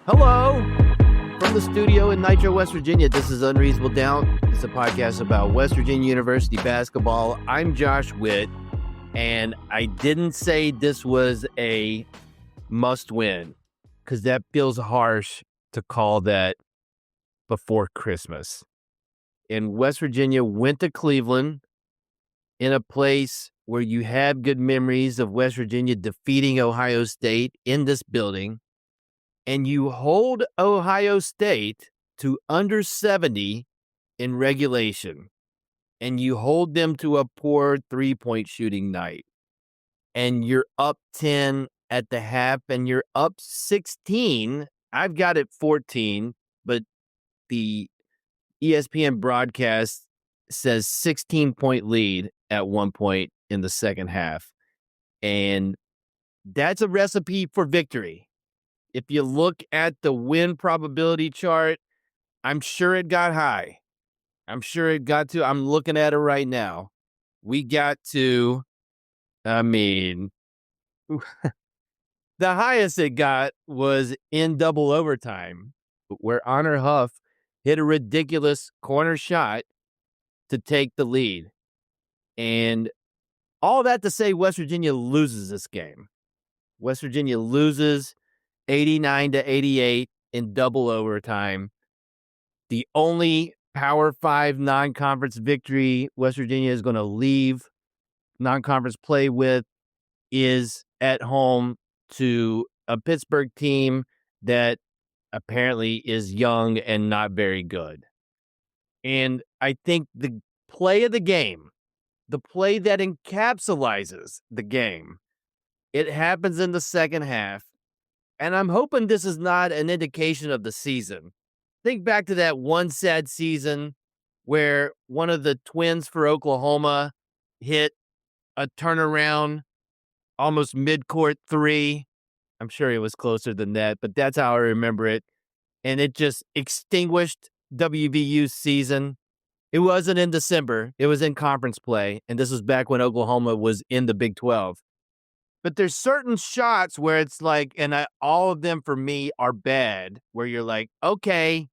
Hello from the studio in Nitro, West Virginia. This is Unreasonable Doubt. It's a podcast about West Virginia University basketball. I'm Josh Witt, and I didn't say this was a must-win because that feels harsh to call that before Christmas. And West Virginia went to Cleveland in a place where you have good memories of West Virginia defeating Ohio State in this building. And you hold Ohio State to under 70 in regulation, and you hold them to a poor three-point shooting night, and you're up 10 at the half, and you're up 16. I've got it 14, but the ESPN broadcast says 16-point lead at one point in the second half, and that's a recipe for victory. If you look at the win probability chart, I'm sure it got high. I'm looking at it right now. We got to, the highest it got was in double overtime, where Honor Huff hit a ridiculous corner shot to take the lead. And all that to say, West Virginia loses this game. West Virginia loses 89-88 in double overtime. The only Power 5 non-conference victory West Virginia is going to leave non-conference play with is at home to a Pittsburgh team that apparently is young and not very good. And I think the play of the game, the play that encapsulates the game, it happens in the second half. And I'm hoping this is not an indication of the season. Think back to that one sad season where one of the twins for Oklahoma hit a turnaround, almost midcourt three. I'm sure it was closer than that, but that's how I remember it. And it just extinguished WVU's season. It wasn't in December. It was in conference play. And this was back when Oklahoma was in the Big 12. But there's certain shots where it's like, and all of them for me are bad, where you're like, okay,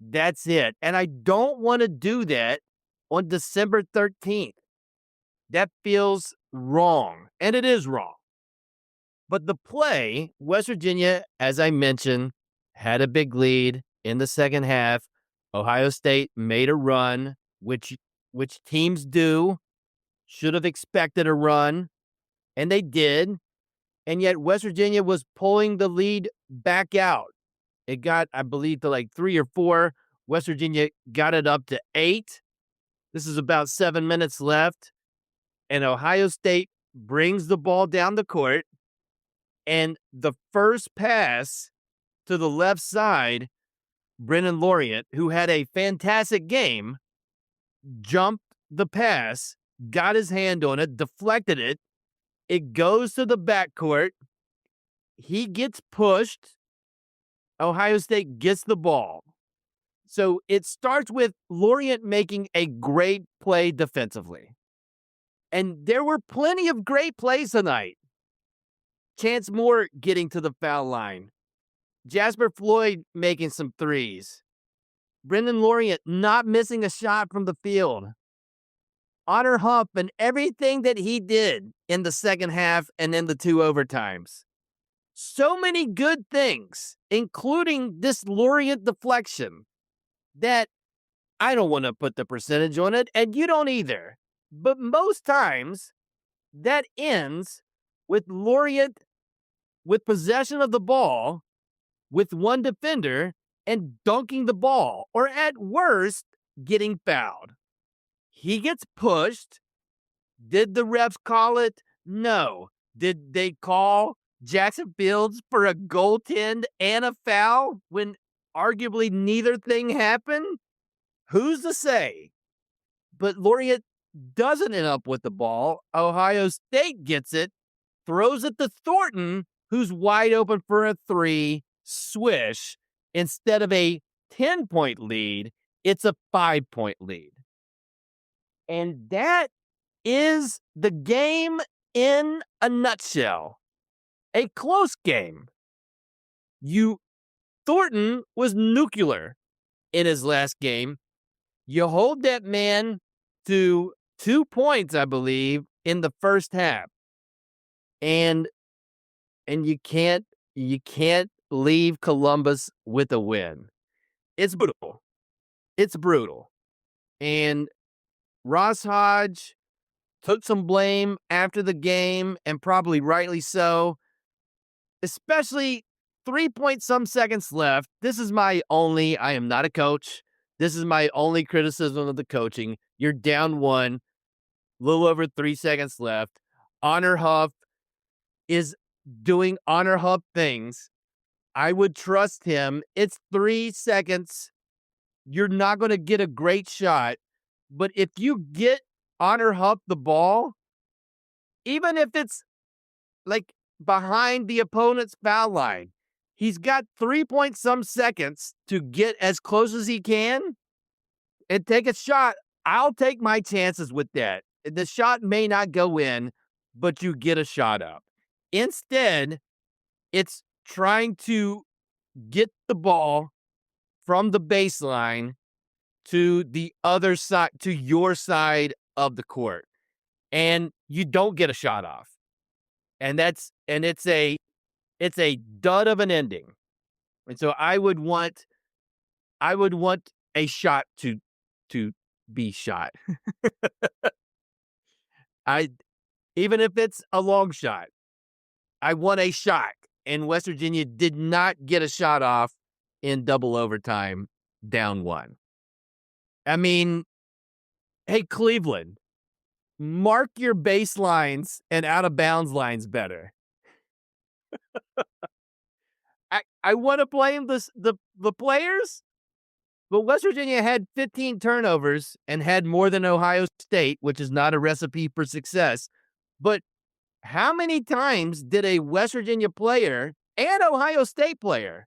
that's it. And I don't want to do that on December 13th. That feels wrong, and it is wrong. But the play, West Virginia, as I mentioned, had a big lead in the second half. Ohio State made a run, which teams do, should have expected a run. And they did, and yet West Virginia was pulling the lead back out. It got, I believe, to like 3 or 4. West Virginia got it up to 8. This is about 7 minutes left, and Ohio State brings the ball down the court, and the first pass to the left side, Brennan Lauriat, who had a fantastic game, jumped the pass, got his hand on it, deflected it. It goes to the backcourt. He gets pushed. Ohio State gets the ball. So it starts with Lauriat making a great play defensively. And there were plenty of great plays tonight. Chance Moore getting to the foul line. Jasper Floyd making some threes. Brendan Lauriat not missing a shot from the field. Honor Huff and everything that he did in the second half and in the 2 overtimes. So many good things, including this Lauriat deflection, that I don't want to put the percentage on it, and you don't either. But most times, that ends with Lauriat with possession of the ball, with one defender, and dunking the ball, or at worst, getting fouled. He gets pushed. Did the refs call it? No. Did they call Jackson Fields for a goaltend and a foul when arguably neither thing happened? Who's to say? But Lauriat doesn't end up with the ball. Ohio State gets it, throws it to Thornton, who's wide open for a 3, swish. Instead of a 10-point lead, it's a 5-point lead. And that is the game in a nutshell. A close game. You Thornton was nuclear in his last game. You hold that man to 2 points, I believe, in the first half. And you can't leave Columbus with a win. It's brutal. It's brutal. And Ross Hodge took some blame after the game, and probably rightly so, especially 3 point some seconds left. I am not a coach. This is my only criticism of the coaching. You're down one, little over 3 seconds left. Honor Huff is doing Honor Huff things. I would trust him. It's 3 seconds. You're not going to get a great shot. But if you get Honor Huff the ball, even if it's like behind the opponent's foul line, he's got 3 point some seconds to get as close as he can and take a shot. I'll take my chances with that. The shot may not go in, but you get a shot up. Instead, it's trying to get the ball from the baseline to the other side, to your side of the court. And you don't get a shot off. And it's a dud of an ending. And so I would want a shot to be shot. I Even if it's a long shot, I want a shot. And West Virginia did not get a shot off in double overtime, down one. I mean, hey, Cleveland, mark your baselines and out of bounds lines better. I want to blame the players, but West Virginia had 15 turnovers and had more than Ohio State, which is not a recipe for success. But how many times did a West Virginia player and Ohio State player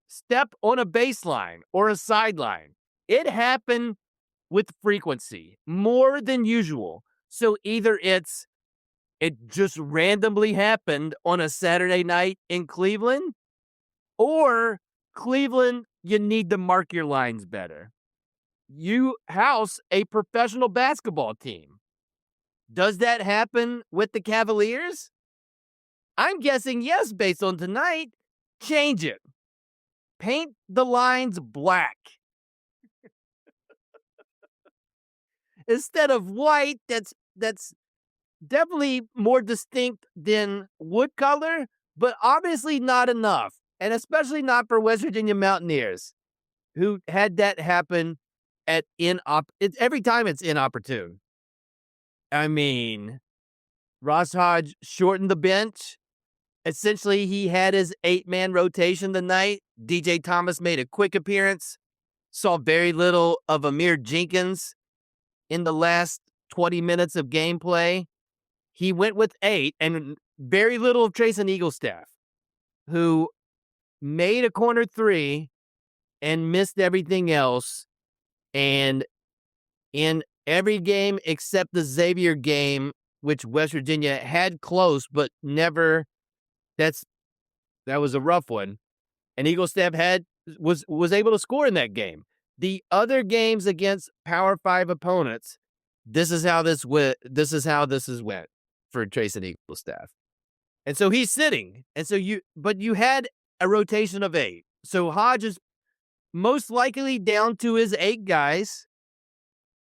step on a baseline or a sideline? It happened with frequency, more than usual. So either it just randomly happened on a Saturday night in Cleveland, or Cleveland, you need to mark your lines better. You house a professional basketball team. Does that happen with the Cavaliers? I'm guessing yes, based on tonight. Change it. Paint the lines black instead of white. That's definitely more distinct than wood color, but obviously not enough. And especially not for West Virginia Mountaineers, who had that happen every time it's inopportune. I mean, Ross Hodge shortened the bench. Essentially, he had his 8-man rotation tonight. DJ Thomas made a quick appearance. Saw very little of Amir Jenkins in the last 20 minutes of gameplay. He went with 8, and very little of Trayson Eaglestaff, who made a corner 3 and missed everything else. And in every game except the Xavier game, which West Virginia had close, but never, that was a rough one. And Eaglestaff was able to score in that game. The other games against Power 5 opponents, this is how this went. This is how this has went for Trayson Eaglestaff. And so he's sitting. And so you had a rotation of 8. So Hodge is most likely down to his 8 guys,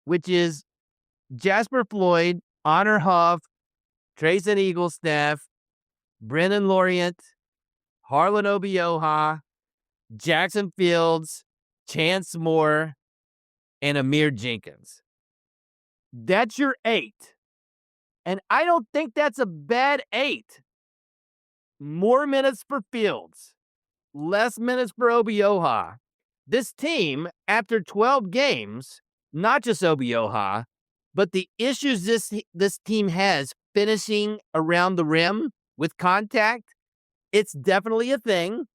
which is Jasper Floyd, Honor Huff, Trayson Eaglestaff, Brennan Lorient, Harlan Obioha, Jackson Fields, Chance Moore, and Amir Jenkins. That's your 8. And I don't think that's a bad 8. More minutes for Fields, less minutes for Obioha. This team, after 12 games, not just Obioha, but the issues this team has finishing around the rim with contact, it's definitely a thing.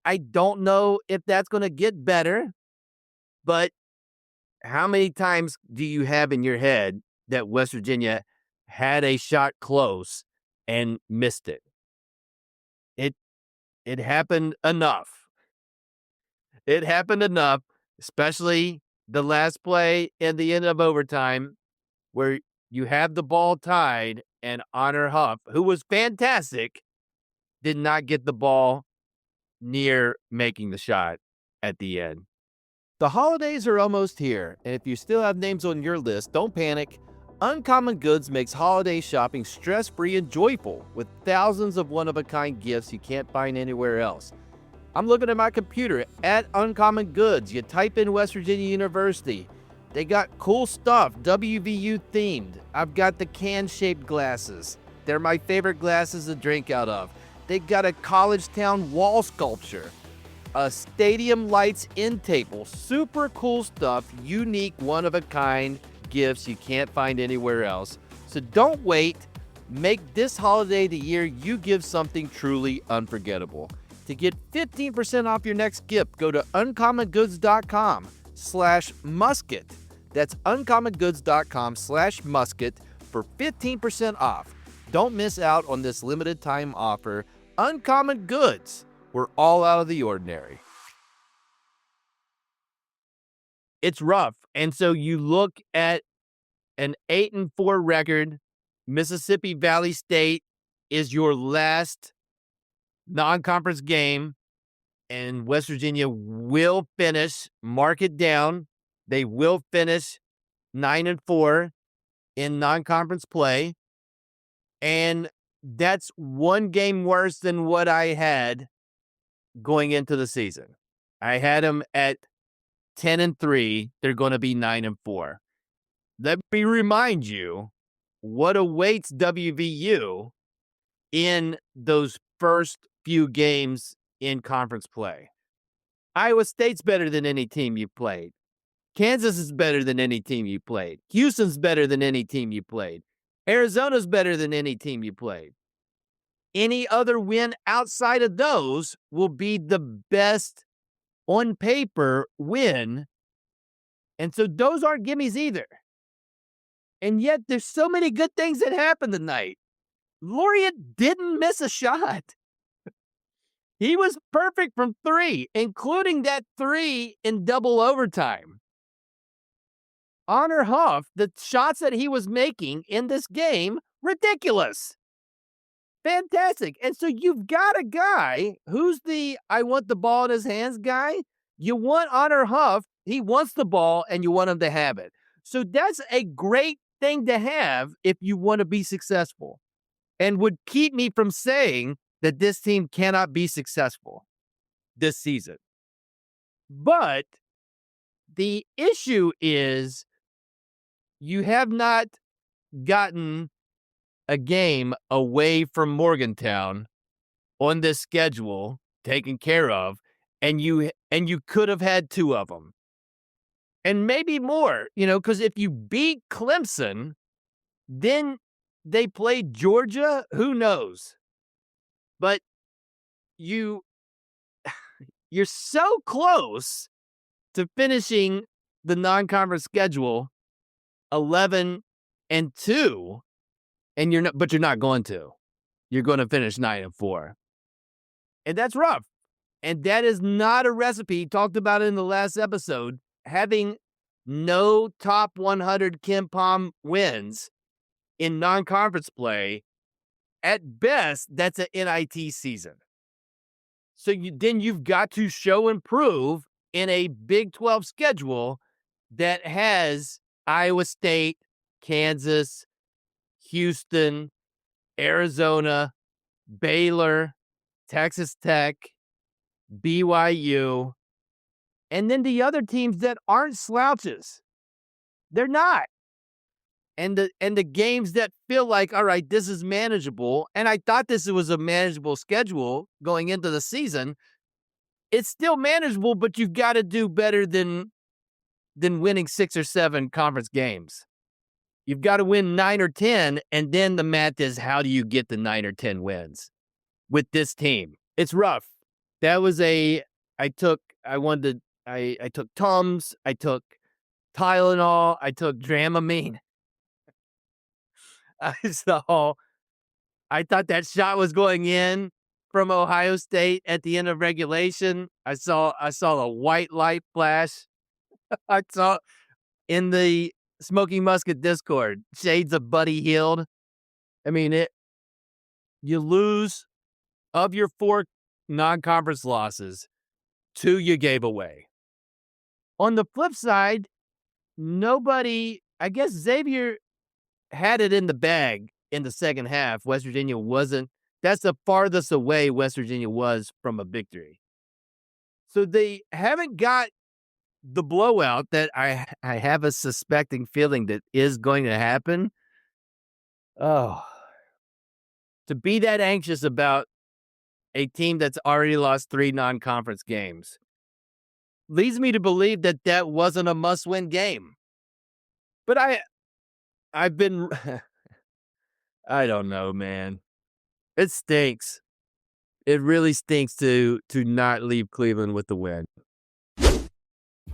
I don't know if that's going to get better, but how many times do you have in your head that West Virginia had a shot close and missed it? It happened enough. It happened enough, especially the last play in the end of overtime where you have the ball tied and Honor Huff, who was fantastic, did not get the ball near making the shot at the end. The holidays are almost here, and if you still have names on your list, don't panic. Uncommon Goods makes holiday shopping stress-free and joyful with thousands of one-of-a-kind gifts you can't find anywhere else. I'm looking at my computer at Uncommon Goods. You type in West Virginia University. They got cool stuff, WVU themed. I've got the can-shaped glasses. They're my favorite glasses to drink out of. They got a college town wall sculpture, a stadium lights end table, super cool stuff, unique, one-of-a-kind gifts you can't find anywhere else. So don't wait. Make this holiday the year you give something truly unforgettable. To get 15% off your next gift, go to uncommongoods.com/musket. That's uncommongoods.com/musket for 15% off. Don't miss out on this limited time offer. Uncommon Goods. We're all out of the ordinary. It's rough. And so you look at an 8-4 record. Mississippi Valley State is your last non-conference game, and West Virginia will finish, mark it down, they will finish 9-4 in non-conference play, and that's one game worse than what I had going into the season. I had them at 10-3. They're going to be 9-4. Let me remind you what awaits WVU in those first few games in conference play. Iowa State's better than any team you played. Kansas is better than any team you played. Houston's better than any team you played. Arizona's better than any team you played. Any other win outside of those will be the best on paper win. And so those aren't gimmies either. And yet there's so many good things that happened tonight. Laureate didn't miss a shot. He was perfect from three, including that three in double overtime. Honor Huff, the shots that he was making in this game, ridiculous. Fantastic. And so you've got a guy who's the I want the ball in his hands guy. You want Honor Huff. He wants the ball and you want him to have it. So that's a great thing to have if you want to be successful, and would keep me from saying that this team cannot be successful this season. But the issue is you have not gotten a game away from Morgantown on this schedule taken care of, and you could have had two of them. And maybe more, because if you beat Clemson, then they play Georgia, who knows? But you're so close to finishing the non-conference schedule 11-2, and you're not going to. You're going to finish 9-4. And that's rough. And that is not a recipe. Talked about it in the last episode. Having no top 100 KenPom wins in non-conference play, at best, that's an NIT season. So then you've got to show and prove in a Big 12 schedule that has Iowa State, Kansas, Houston, Arizona, Baylor, Texas Tech, BYU, and then the other teams that aren't slouches. They're not. And the games that feel like, all right, this is manageable, and I thought this was a manageable schedule going into the season. It's still manageable, but you've got to do better than winning 6 or 7 conference games. You've got to win 9 or 10, and then the math is how do you get the 9 or 10 wins with this team? It's rough. That was I took Tums, I took Tylenol, I took Dramamine. So I thought that shot was going in from Ohio State at the end of regulation. I saw a white light flash. I saw in the Smoking Musket Discord, shades of Buddy Hield. I mean, you lose of your 4 non-conference losses, 2 you gave away. On the flip side, I guess Xavier had it in the bag in the second half. West Virginia wasn't. That's the farthest away West Virginia was from a victory. So they haven't got the blowout that I have a suspecting feeling that is going to happen. Oh, to be that anxious about a team that's already lost 3 non-conference games leads me to believe that that wasn't a must-win game. But I've been I don't know, man. It stinks. It really stinks to not leave Cleveland with the win.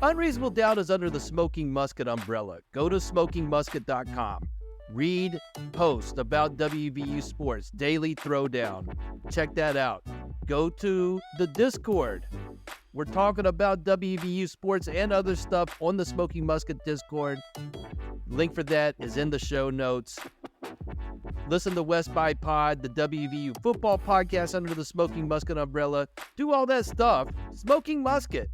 Unreasonable Doubt is under the Smoking Musket umbrella. Go to smokingmusket.com. Read posts about WVU sports, daily throwdown. Check that out. Go to the Discord. We're talking about WVU sports and other stuff on the Smoking Musket Discord. Link for that is in the show notes. Listen to West by Pod, the WVU football podcast under the Smoking Musket umbrella. Do all that stuff. Smoking Musket.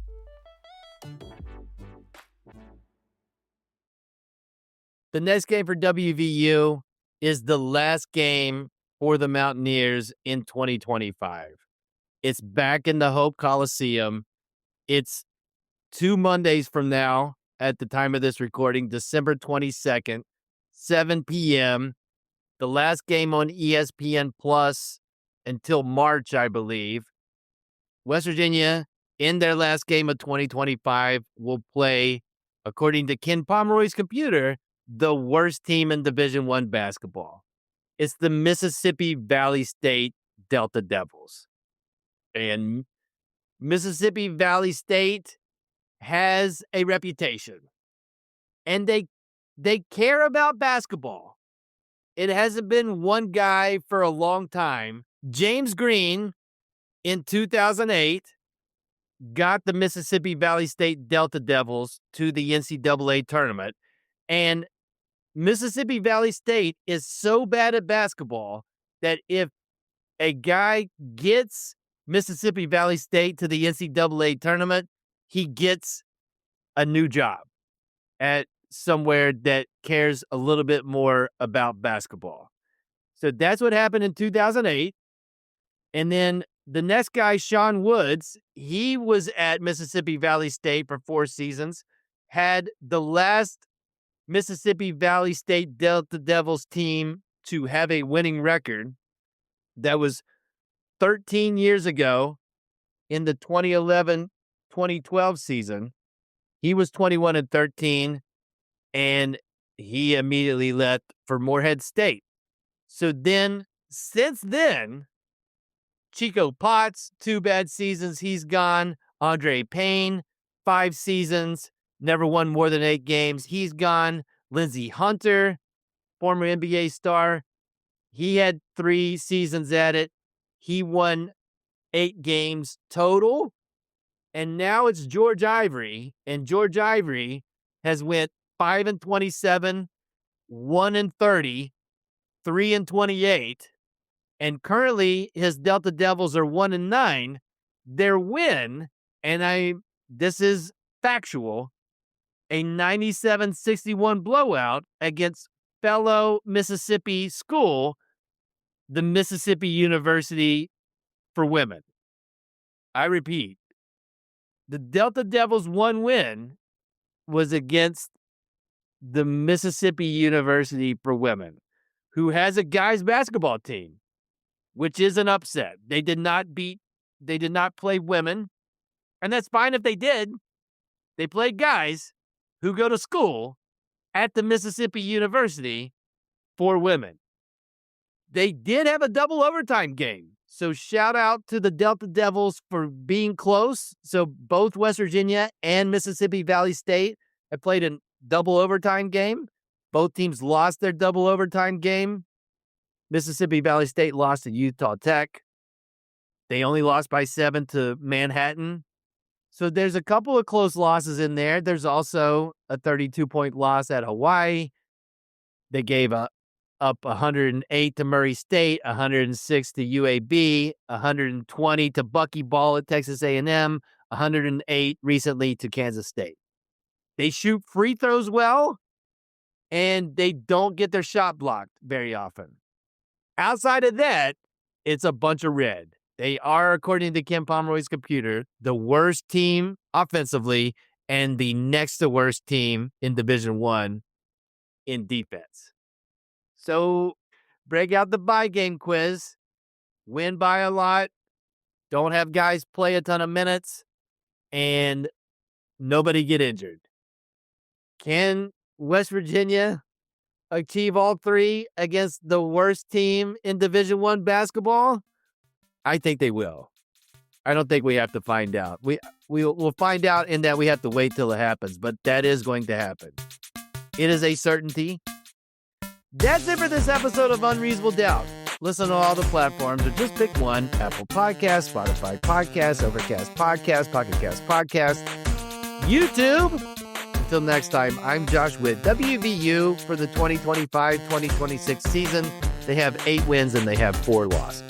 The next game for WVU is the last game for the Mountaineers in 2025. It's back in the Hope Coliseum. It's 2 Mondays from now at the time of this recording, December 22nd, 7 p.m. The last game on ESPN Plus until March, I believe. West Virginia, in their last game of 2025, will play, according to Ken Pomeroy's computer, the worst team in Division I basketball. It's the Mississippi Valley State Delta Devils. And Mississippi Valley State has a reputation. And they care about basketball. It hasn't been one guy for a long time. James Green, in 2008, got the Mississippi Valley State Delta Devils to the NCAA tournament. And Mississippi Valley State is so bad at basketball that if a guy gets Mississippi Valley State to the NCAA tournament, he gets a new job at somewhere that cares a little bit more about basketball. So that's what happened in 2008. And then the next guy, Sean Woods, he was at Mississippi Valley State for 4 seasons, had the last Mississippi Valley State Delta Devils team to have a winning record. That was 13 years ago in the 2011-2012 season. He was 21-13, and he immediately left for Morehead State. So then, since then, Chico Potts, 2 bad seasons, he's gone. Andre Payne, 5 seasons, never won more than 8 games. He's gone. Lindsey Hunter, former NBA star, he had 3 seasons at it. He won 8 games total. And now it's George Ivory. And George Ivory has went 5-27, 1-30, 3-28. And currently his Delta Devils are 1-9. Their win, and this is factual, a 97-61 blowout against fellow Mississippi school, the Mississippi University for Women. I repeat, the Delta Devils' one win was against the Mississippi University for Women, who has a guys basketball team, which is an upset. They did not play women, and that's fine if they did. They played guys who go to school at the Mississippi University for Women. They did have a double overtime game. So shout out to the Delta Devils for being close. So both West Virginia and Mississippi Valley State have played a double overtime game. Both teams lost their double overtime game. Mississippi Valley State lost to Utah Tech. They only lost by 7 to Manhattan. So there's a couple of close losses in there. There's also a 32-point loss at Hawaii. They gave up 108 to Murray State, 106 to UAB, 120 to Bucky Ball at Texas A&M, 108 recently to Kansas State. They shoot free throws well, and they don't get their shot blocked very often. Outside of that, it's a bunch of red. They are, according to Ken Pomeroy's computer, the worst team offensively and the next to worst team in Division I in defense. So break out the buy game quiz, win by a lot, don't have guys play a ton of minutes, and nobody get injured. Can West Virginia achieve all three against the worst team in Division I basketball? I think they will. I don't think we have to find out. We'll find out in that we have to wait till it happens, but that is going to happen. It is a certainty. That's it for this episode of Unreasonable Doubt. Listen to all the platforms or just pick one: Apple Podcasts, Spotify Podcasts, Overcast Podcasts, Pocket Cast Podcasts, YouTube. Until next time, I'm Josh with WVU for the 2025-2026 season. They have 8 wins and they have 4 losses.